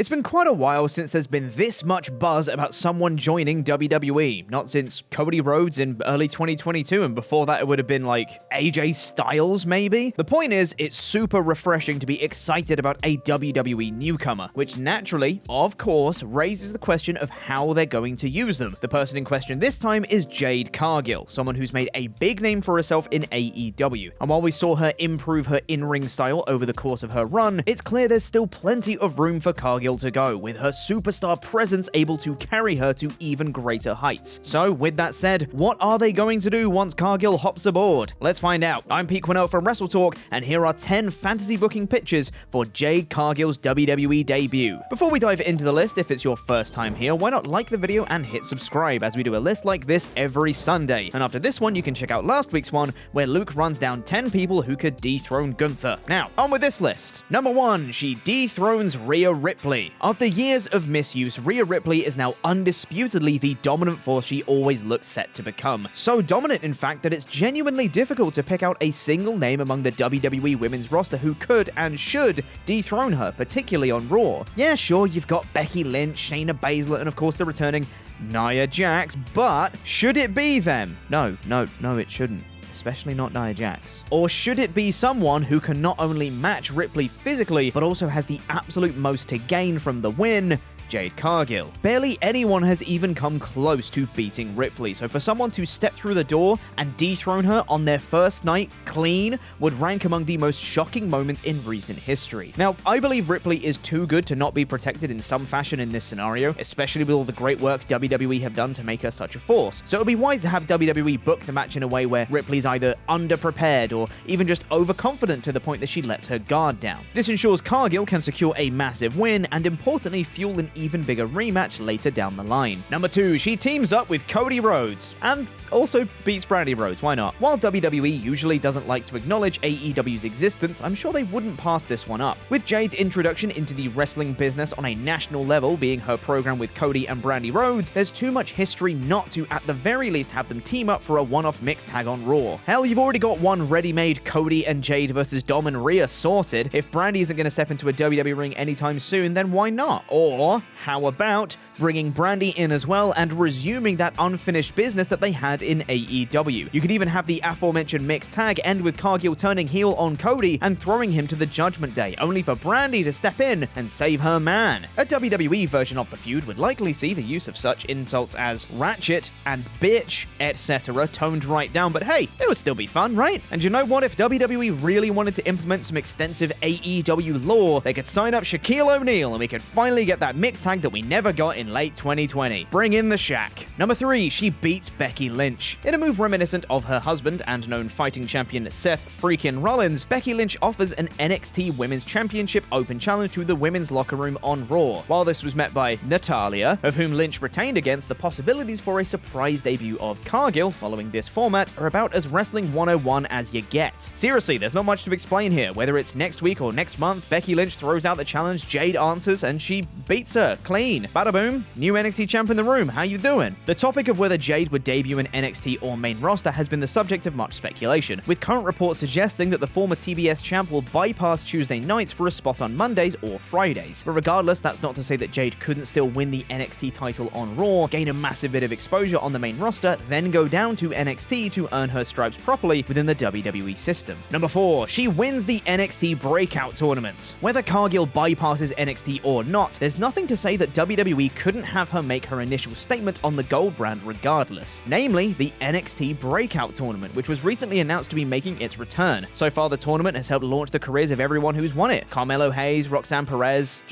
It's been quite a while since there's been this much buzz about someone joining WWE. Not since Cody Rhodes in early 2022, and before that it would have been like AJ Styles maybe? The point is, it's super refreshing to be excited about a WWE newcomer, which naturally, of course, raises the question of how they're going to use them. The person in question this time is Jade Cargill, someone who's made a big name for herself in AEW. And while we saw her improve her in-ring style over the course of her run, it's clear there's still plenty of room for Cargill to go, with her superstar presence able to carry her to even greater heights. So with that said, what are they going to do once Cargill hops aboard? Let's find out. I'm Quinnell from WrestleTalk, and here are 10 fantasy booking pitches for Jade Cargill's WWE debut. Before we dive into the list, if it's your first time here, why not like the video and hit subscribe, as we do a list like this every Sunday. And after this one, you can check out last week's one, where Luke runs down 10 people who could dethrone Gunther. Now, on with this list. Number 1, she dethrones Rhea Ripley. After years of misuse, Rhea Ripley is now undisputedly the dominant force she always looked set to become. So dominant, in fact, that it's genuinely difficult to pick out a single name among the WWE women's roster who could and should dethrone her, particularly on Raw. Yeah, sure, you've got Becky Lynch, Shayna Baszler, and of course the returning Nia Jax, but should it be them? No, it shouldn't. Especially not Nia Jax. Or should it be someone who can not only match Ripley physically, but also has the absolute most to gain from the win? Jade Cargill. Barely anyone has even come close to beating Ripley, so for someone to step through the door and dethrone her on their first night clean would rank among the most shocking moments in recent history. Now, I believe Ripley is too good to not be protected in some fashion in this scenario, especially with all the great work WWE have done to make her such a force. So it would be wise to have WWE book the match in a way where Ripley's either underprepared or even just overconfident to the point that she lets her guard down. This ensures Cargill can secure a massive win and importantly fuel an even bigger rematch later down the line. Number 2, she teams up with Cody Rhodes and also beats Brandy Rhodes, why not? While WWE usually doesn't like to acknowledge AEW's existence, I'm sure they wouldn't pass this one up. With Jade's introduction into the wrestling business on a national level being her program with Cody and Brandy Rhodes, there's too much history not to at the very least have them team up for a one-off mixed tag on Raw. Hell, you've already got one ready-made Cody and Jade versus Dom and Rhea sorted. If Brandy isn't going to step into a WWE ring anytime soon, then why not? Or how about bringing Brandy in as well and resuming that unfinished business that they had in AEW? You could even have the aforementioned mixed tag end with Cargill turning heel on Cody and throwing him to the Judgment Day, only for Brandy to step in and save her man. A WWE version of the feud would likely see the use of such insults as ratchet and bitch, etc. toned right down, but hey, it would still be fun, right? And you know what? If WWE really wanted to implement some extensive AEW lore, they could sign up Shaquille O'Neal and we could finally get that mixed tag that we never got in late 2020. Bring in the Shaq. Number 3, she beats Becky Lynch. In a move reminiscent of her husband and known fighting champion Seth freaking Rollins, Becky Lynch offers an NXT Women's Championship Open Challenge to the women's locker room on Raw. While this was met by Natalya, of whom Lynch retained against, the possibilities for a surprise debut of Cargill following this format are about as Wrestling 101 as you get. Seriously, there's not much to explain here. Whether it's next week or next month, Becky Lynch throws out the challenge, Jade answers, and she beats her clean. Bada boom, new NXT champ in the room, how you doing? The topic of whether Jade would debut in NXT or main roster has been the subject of much speculation, with current reports suggesting that the former TBS champ will bypass Tuesday nights for a spot on Mondays or Fridays. But regardless, that's not to say that Jade couldn't still win the NXT title on Raw, gain a massive bit of exposure on the main roster, then go down to NXT to earn her stripes properly within the WWE system. Number 4, she wins the NXT Breakout Tournament. Whether Cargill bypasses NXT or not, there's nothing to say that WWE couldn't have her make her initial statement on the gold brand regardless, namely the NXT Breakout Tournament, which was recently announced to be making its return. So far, the tournament has helped launch the careers of everyone who's won it. Carmelo Hayes, Roxanne Perez,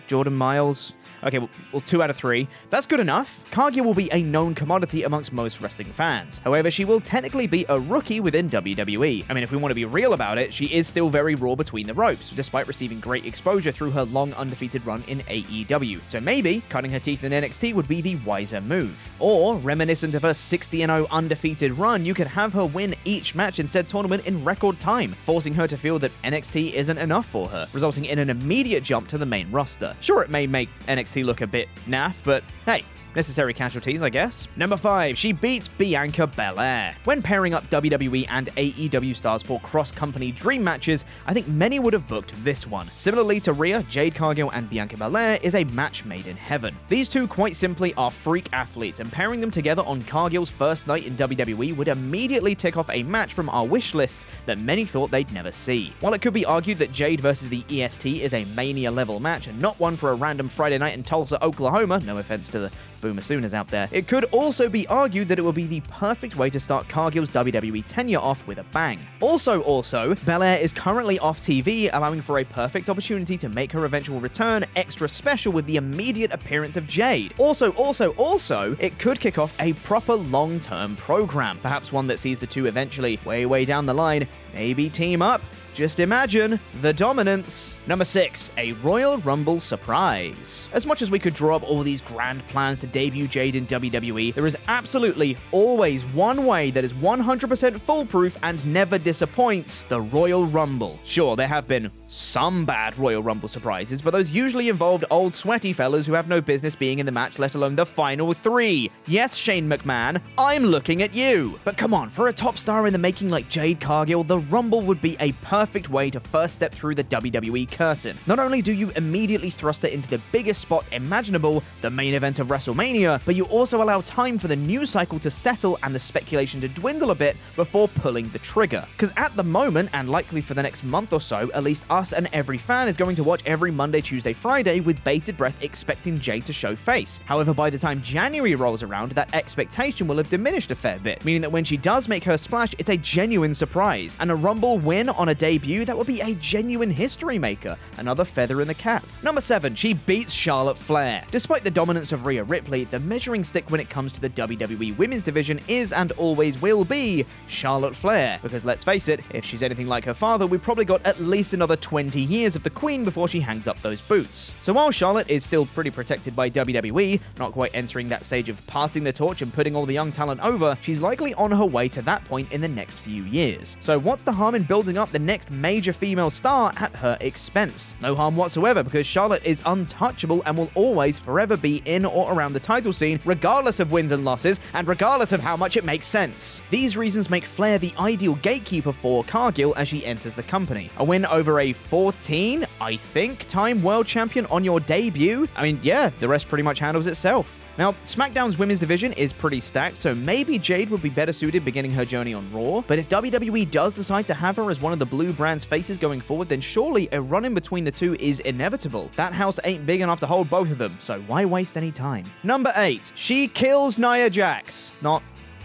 Jordan Miles. Okay, well, 2 out of 3. That's good enough. Cargill will be a known commodity amongst most wrestling fans. However, she will technically be a rookie within WWE. I mean, if we want to be real about it, she is still very raw between the ropes, despite receiving great exposure through her long undefeated run in AEW. So maybe cutting her teeth in NXT would be the wiser move. Or, reminiscent of her 60-0 undefeated run, you could have her win each match in said tournament in record time, forcing her to feel that NXT isn't enough for her, resulting in an immediate jump to the main roster. Sure, it may make NXT look a bit naff, but hey, necessary casualties, I guess. Number 5, she beats Bianca Belair. When pairing up WWE and AEW stars for cross-company dream matches, I think many would have booked this one. Similarly to Rhea, Jade Cargill and Bianca Belair is a match made in heaven. These two quite simply are freak athletes, and pairing them together on Cargill's first night in WWE would immediately tick off a match from our wish lists that many thought they'd never see. While it could be argued that Jade versus the EST is a Mania-level match and not one for a random Friday night in Tulsa, Oklahoma, no offense to the Boomer Sooners out there, it could also be argued that it would be the perfect way to start Cargill's WWE tenure off with a bang. Also, Belair is currently off TV, allowing for a perfect opportunity to make her eventual return extra special with the immediate appearance of Jade. Also, it could kick off a proper long-term program, perhaps one that sees the two eventually, way down the line, maybe team up. Just imagine the dominance. Number 6, a Royal Rumble surprise. As much as we could draw up all these grand plans to debut Jade in WWE, there is absolutely always one way that is 100% foolproof and never disappoints: the Royal Rumble. Sure, there have been some bad Royal Rumble surprises, but those usually involved old sweaty fellas who have no business being in the match, let alone the final 3. Yes, Shane McMahon, I'm looking at you. But come on, for a top star in the making like Jade Cargill, the Rumble would be a perfect way to first step through the WWE curtain. Not only do you immediately thrust her into the biggest spot imaginable, the main event of WrestleMania, but you also allow time for the news cycle to settle and the speculation to dwindle a bit before pulling the trigger. Because at the moment, and likely for the next month or so, at least us and every fan is going to watch every Monday, Tuesday, Friday with bated breath expecting Jade to show face. However, by the time January rolls around, that expectation will have diminished a fair bit, meaning that when she does make her splash, it's a genuine surprise. And a Rumble win on a debut, that would be a genuine history maker, another feather in the cap. Number 7, she beats Charlotte Flair. Despite the dominance of Rhea Ripley, the measuring stick when it comes to the WWE Women's Division is and always will be Charlotte Flair, because let's face it, if she's anything like her father, we've probably got at least another 20 years of the Queen before she hangs up those boots. So while Charlotte is still pretty protected by WWE, not quite entering that stage of passing the torch and putting all the young talent over, she's likely on her way to that point in the next few years. So what's the harm in building up the next major female star at her expense? No harm whatsoever, because Charlotte is untouchable and will always forever be in or around the title scene, regardless of wins and losses, and regardless of how much it makes sense. These reasons make Flair the ideal gatekeeper for Cargill as she enters the company. A win over a 14, I think, time world champion on your debut? I mean, yeah, the rest pretty much handles itself. Now, SmackDown's women's division is pretty stacked, so maybe Jade would be better suited beginning her journey on Raw, but if WWE does decide to have her as one of the blue brand's faces going forward, then surely a run-in between the two is inevitable. That house ain't big enough to hold both of them, so why waste any time? Number 8, she kills Nia Jax. Not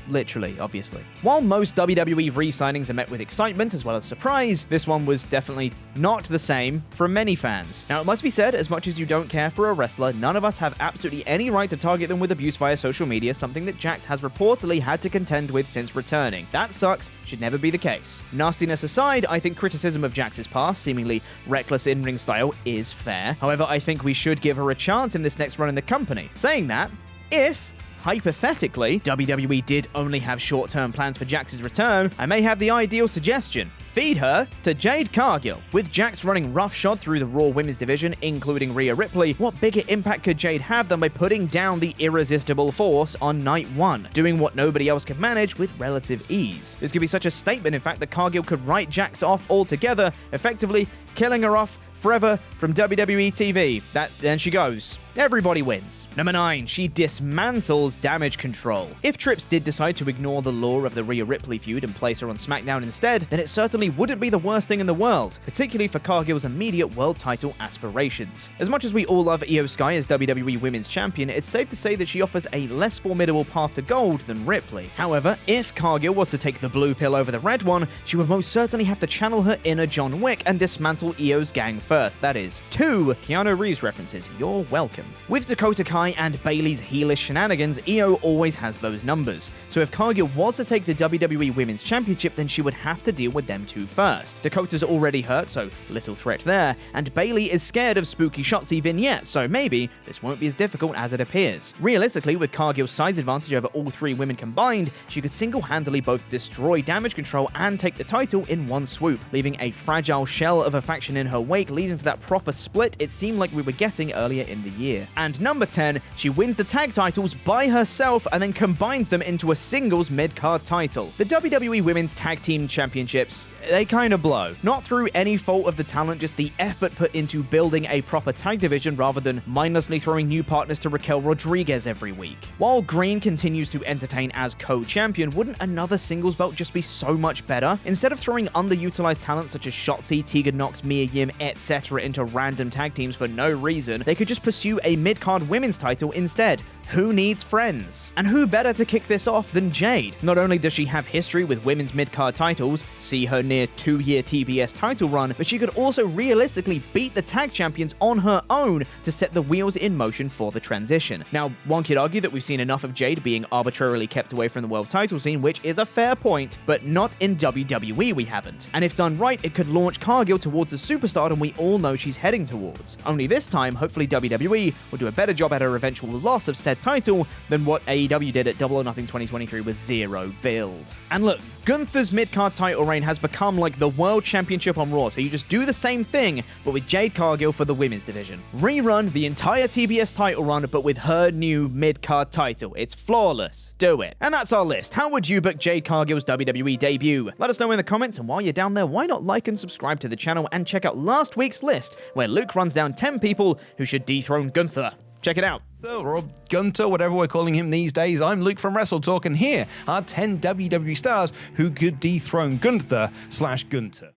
literally, obviously. While most WWE re-signings are met with excitement as well as surprise, this one was definitely not the same from many fans. Now, it must be said, as much as you don't care for a wrestler, none of us have absolutely any right to target them with abuse via social media, something that Jax has reportedly had to contend with since returning. That sucks, should never be the case. Nastiness aside, I think criticism of Jax's past, seemingly reckless in-ring style, is fair. However, I think we should give her a chance in this next run in the company. Saying that, if hypothetically, WWE did only have short-term plans for Jax's return, I may have the ideal suggestion. Feed her to Jade Cargill. With Jax running roughshod through the Raw Women's Division, including Rhea Ripley, what bigger impact could Jade have than by putting down the irresistible force on night 1, doing what nobody else could manage with relative ease? This could be such a statement, in fact, that Cargill could write Jax off altogether, effectively killing her off forever from WWE TV. Then she goes. Everybody wins. Number 9, she dismantles Damage Control. If Trips did decide to ignore the lore of the Rhea Ripley feud and place her on SmackDown instead, then it certainly wouldn't be the worst thing in the world, particularly for Cargill's immediate world title aspirations. As much as we all love Io Sky as WWE Women's Champion, it's safe to say that she offers a less formidable path to gold than Ripley. However, if Cargill was to take the blue pill over the red one, she would most certainly have to channel her inner John Wick and dismantle Io's gang first. That is 2 Keanu Reeves references. You're welcome. With Dakota Kai and Bayley's heelish shenanigans, Io always has those numbers. So if Cargill was to take the WWE Women's Championship, then she would have to deal with them two first. Dakota's already hurt, so little threat there, and Bayley is scared of spooky Shotzi vignettes, so maybe this won't be as difficult as it appears. Realistically, with Cargill's size advantage over all 3 women combined, she could single-handedly both destroy Damage Control and take the title in one swoop, leaving a fragile shell of a faction in her wake, leading to that proper split it seemed like we were getting earlier in the year. year. And number 10, she wins the tag titles by herself and then combines them into a singles mid-card title. The WWE Women's Tag Team Championships, they kind of blow. Not through any fault of the talent, just the effort put into building a proper tag division rather than mindlessly throwing new partners to Raquel Rodriguez every week. While Green continues to entertain as co-champion, wouldn't another singles belt just be so much better? Instead of throwing underutilized talent such as Shotzi, Tegan Nox, Mia Yim, etc. into random tag teams for no reason, they could just pursue a mid-card women's title instead. Who needs friends? And who better to kick this off than Jade? Not only does she have history with women's mid-card titles, see her near 2-year TBS title run, but she could also realistically beat the tag champions on her own to set the wheels in motion for the transition. Now, one could argue that we've seen enough of Jade being arbitrarily kept away from the world title scene, which is a fair point, but not in WWE we haven't. And if done right, it could launch Cargill towards the superstardom we all know she's heading towards. Only this time, hopefully WWE will do a better job at her eventual loss of said title than what AEW did at Double or Nothing 2023 with zero build. And look, Gunther's mid-card title reign has become like the World Championship on Raw, so you just do the same thing, but with Jade Cargill for the women's division. Rerun the entire TBS title run, but with her new mid-card title. It's flawless. Do it. And that's our list. How would you book Jade Cargill's WWE debut? Let us know in the comments, and while you're down there, why not like and subscribe to the channel and check out last week's list, where Luke runs down 10 people who should dethrone Gunther. Check it out. Or Gunter, whatever we're calling him these days. I'm Luke from WrestleTalk, and here are 10 WWE stars who could dethrone Gunther/Gunter.